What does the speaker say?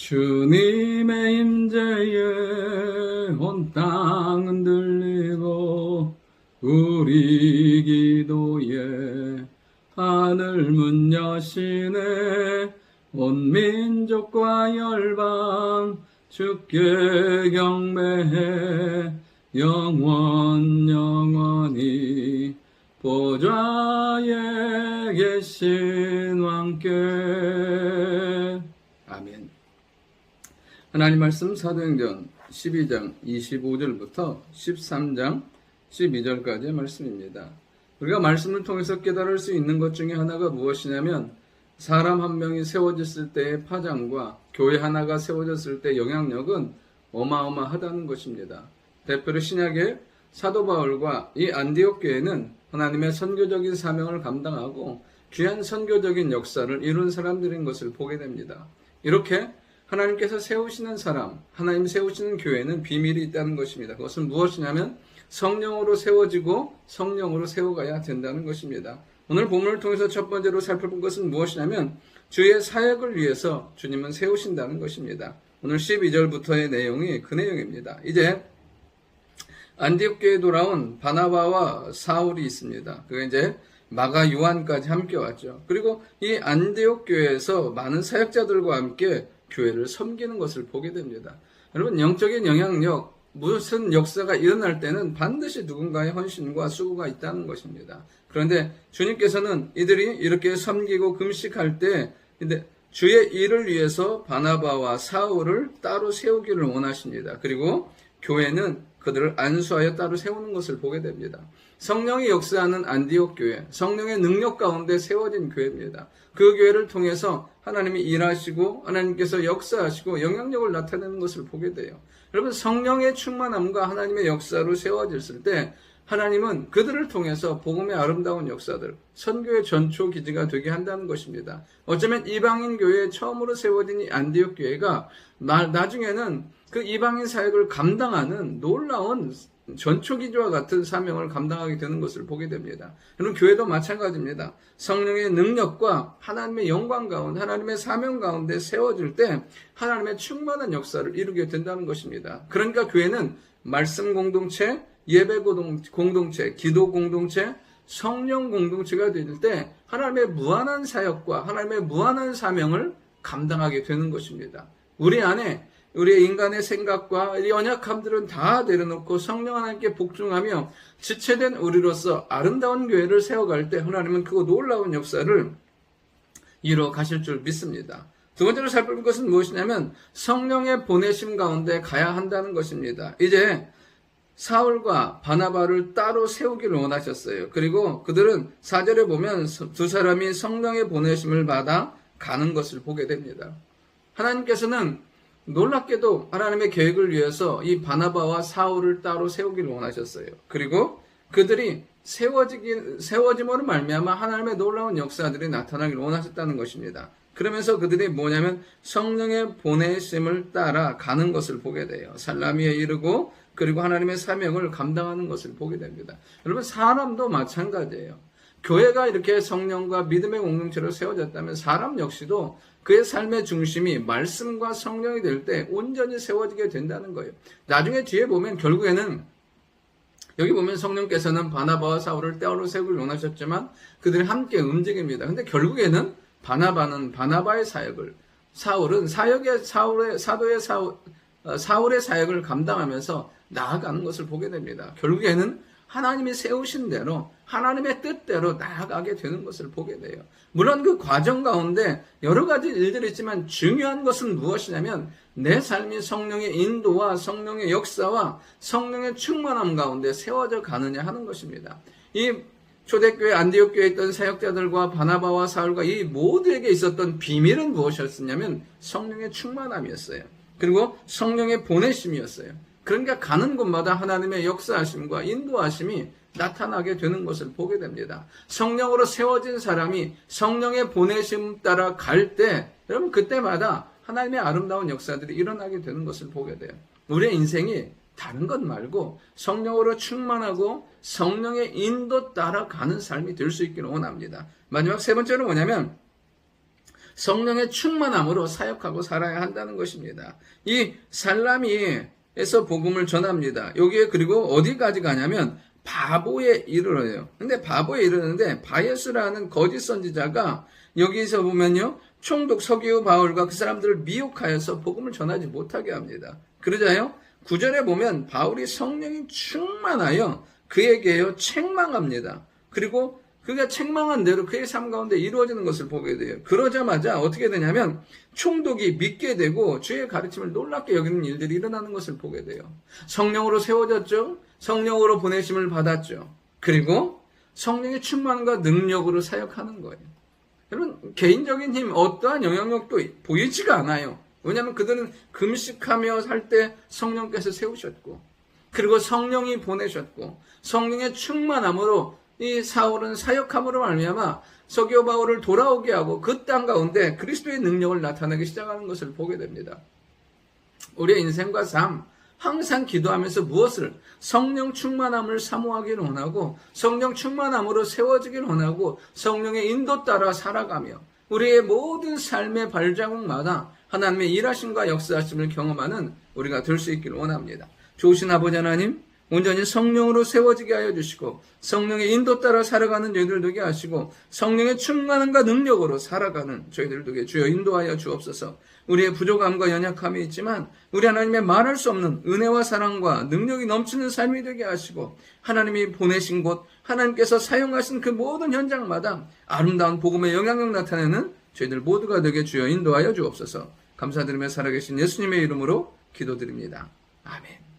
주님의 임재에 온 땅은 들리고 우리 기도에 하늘 문 여시네. 온 민족과 열방 주께 경배해 영원히 보좌에 계신 왕께. 아멘. 하나님 말씀 사도행전 12장 25절부터 13장 12절까지의 말씀입니다. 우리가 말씀을 통해서 깨달을 수 있는 것 중에 하나가 무엇이냐면 사람 한 명이 세워졌을 때의 파장과 교회 하나가 세워졌을 때의 영향력은 어마어마하다는 것입니다. 대표로 신약의 사도 바울과 이 안디옥 교회는 하나님의 선교적인 사명을 감당하고 귀한 선교적인 역사를 이룬 사람들인 것을 보게 됩니다. 이렇게 하나님께서 세우시는 사람, 하나님 세우시는 교회는 비밀이 있다는 것입니다. 그것은 무엇이냐면 성령으로 세워지고 성령으로 세워가야 된다는 것입니다. 오늘 본문을 통해서 첫 번째로 살펴볼 것은 무엇이냐면 주의 사역을 위해서 주님은 세우신다는 것입니다. 오늘 12절부터의 내용이 그 내용입니다. 이제 안디옥 교회에 돌아온 바나바와 사울이 있습니다. 그게 이제 마가 요한까지 함께 왔죠. 그리고 이 안디옥 교회에서 많은 사역자들과 함께 교회를 섬기는 것을 보게 됩니다. 여러분, 영적인 영향력, 무슨 역사가 일어날 때는 반드시 누군가의 헌신과 수고가 있다는 것입니다. 그런데 주님께서는 이들이 이렇게 섬기고 금식할 때 주의 일을 위해서 바나바와 사울을 따로 세우기를 원하십니다. 그리고 교회는 그들을 안수하여 따로 세우는 것을 보게 됩니다. 성령이 역사하는 안디옥 교회, 성령의 능력 가운데 세워진 교회입니다. 그 교회를 통해서 하나님이 일하시고 하나님께서 역사하시고 영향력을 나타내는 것을 보게 돼요. 여러분, 성령의 충만함과 하나님의 역사로 세워졌을 때 하나님은 그들을 통해서 복음의 아름다운 역사들, 선교의 전초 기지가 되게 한다는 것입니다. 어쩌면 이방인 교회에 처음으로 세워진 이 안디옥 교회가 나중에는 그 이방인 사역을 감당하는 놀라운 전초기지와 같은 사명을 감당하게 되는 것을 보게 됩니다. 여러분, 교회도 마찬가지입니다. 성령의 능력과 하나님의 영광 가운데, 하나님의 사명 가운데 세워질 때 하나님의 충만한 역사를 이루게 된다는 것입니다. 그러니까 교회는 말씀 공동체, 예배 공동체, 기도 공동체, 성령 공동체가 될 때 하나님의 무한한 사역과 하나님의 무한한 사명을 감당하게 되는 것입니다. 우리 안에 우리의 인간의 생각과 이 연약함들은 다 내려놓고 성령 하나님께 복종하며 지체된 우리로서 아름다운 교회를 세워갈 때 하나님은 그 놀라운 역사를 이루어 가실 줄 믿습니다. 두 번째로 살펴볼 것은 무엇이냐면 성령의 보내심 가운데 가야 한다는 것입니다. 이제 사울과 바나바를 따로 세우기를 원하셨어요. 그리고 그들은 4절에 보면 두 사람이 성령의 보내심을 받아 가는 것을 보게 됩니다. 하나님께서는 놀랍게도 하나님의 계획을 위해서 이 바나바와 사울을 따로 세우기를 원하셨어요. 그리고 그들이 세워짐으로 말미암아 하나님의 놀라운 역사들이 나타나기를 원하셨다는 것입니다. 그러면서 그들이 뭐냐면 성령의 보내심을 따라 가는 것을 보게 돼요. 살라미에 이르고 그리고 하나님의 사명을 감당하는 것을 보게 됩니다. 여러분, 사람도 마찬가지예요. 교회가 이렇게 성령과 믿음의 공동체로 세워졌다면 사람 역시도 그의 삶의 중심이 말씀과 성령이 될 때 온전히 세워지게 된다는 거예요. 나중에 뒤에 보면 결국에는 여기 보면 성령께서는 바나바와 사울을 따로 세우기를 원하셨지만 그들이 함께 움직입니다. 근데 결국에는 바나바는 바나바의 사역을, 사울은 사울의 사역을 감당하면서 나아가는 것을 보게 됩니다. 결국에는 하나님이 세우신 대로 하나님의 뜻대로 나아가게 되는 것을 보게 돼요. 물론 그 과정 가운데 여러 가지 일들이 있지만 중요한 것은 무엇이냐면 내 삶이 성령의 인도와 성령의 역사와 성령의 충만함 가운데 세워져 가느냐 하는 것입니다. 이 초대교회 안디옥 교회에 있던 사역자들과 바나바와 사울과 이 모두에게 있었던 비밀은 무엇이었냐면 성령의 충만함이었어요. 그리고 성령의 보내심이었어요. 그러니까 가는 곳마다 하나님의 역사하심과 인도하심이 나타나게 되는 것을 보게 됩니다. 성령으로 세워진 사람이 성령의 보내심 따라 갈 때 여러분 그때마다 하나님의 아름다운 역사들이 일어나게 되는 것을 보게 돼요. 우리의 인생이 다른 것 말고 성령으로 충만하고 성령의 인도 따라 가는 삶이 될 수 있기를 원합니다. 마지막 세 번째는 뭐냐면 성령의 충만함으로 사역하고 살아야 한다는 것입니다. 이 살라미에서 복음을 전합니다. 여기에 그리고 어디까지 가냐면 바보에 이르러요. 근데 바보에 이르는데 바예스라는 거짓 선지자가 여기서 보면요, 총독 서기후 바울과 그 사람들을 미혹하여서 복음을 전하지 못하게 합니다. 그러자요, 9절에 보면 바울이 성령이 충만하여 그에게요 책망합니다. 그리고 그가 책망한 대로 그의 삶 가운데 이루어지는 것을 보게 돼요. 그러자마자 어떻게 되냐면 총독이 믿게 되고 주의 가르침을 놀랍게 여기는 일들이 일어나는 것을 보게 돼요. 성령으로 세워졌죠. 성령으로 보내심을 받았죠. 그리고 성령의 충만과 능력으로 사역하는 거예요. 여러분, 개인적인 힘, 어떠한 영향력도 보이지가 않아요. 왜냐하면 그들은 금식하며 살 때 성령께서 세우셨고, 그리고 성령이 보내셨고, 성령의 충만함으로 이 사울은 사역함으로 말미암아 서기오 바울을 돌아오게 하고 그 땅 가운데 그리스도의 능력을 나타내기 시작하는 것을 보게 됩니다. 우리의 인생과 삶, 항상 기도하면서 무엇을? 성령 충만함을 사모하기를 원하고, 성령 충만함으로 세워지기를 원하고, 성령의 인도 따라 살아가며 우리의 모든 삶의 발자국마다 하나님의 일하심과 역사하심을 경험하는 우리가 될 수 있기를 원합니다. 좋으신 아버지 하나님, 온전히 성령으로 세워지게 하여 주시고, 성령의 인도 따라 살아가는 저희들 되게 하시고, 성령의 충만함과 능력으로 살아가는 저희들 되게 주여 인도하여 주옵소서. 우리의 부족함과 연약함이 있지만 우리 하나님의 말할 수 없는 은혜와 사랑과 능력이 넘치는 삶이 되게 하시고, 하나님이 보내신 곳, 하나님께서 사용하신 그 모든 현장마다 아름다운 복음의 영향력 나타내는 저희들 모두가 되게 주여 인도하여 주옵소서. 감사드리며 살아계신 예수님의 이름으로 기도드립니다. 아멘.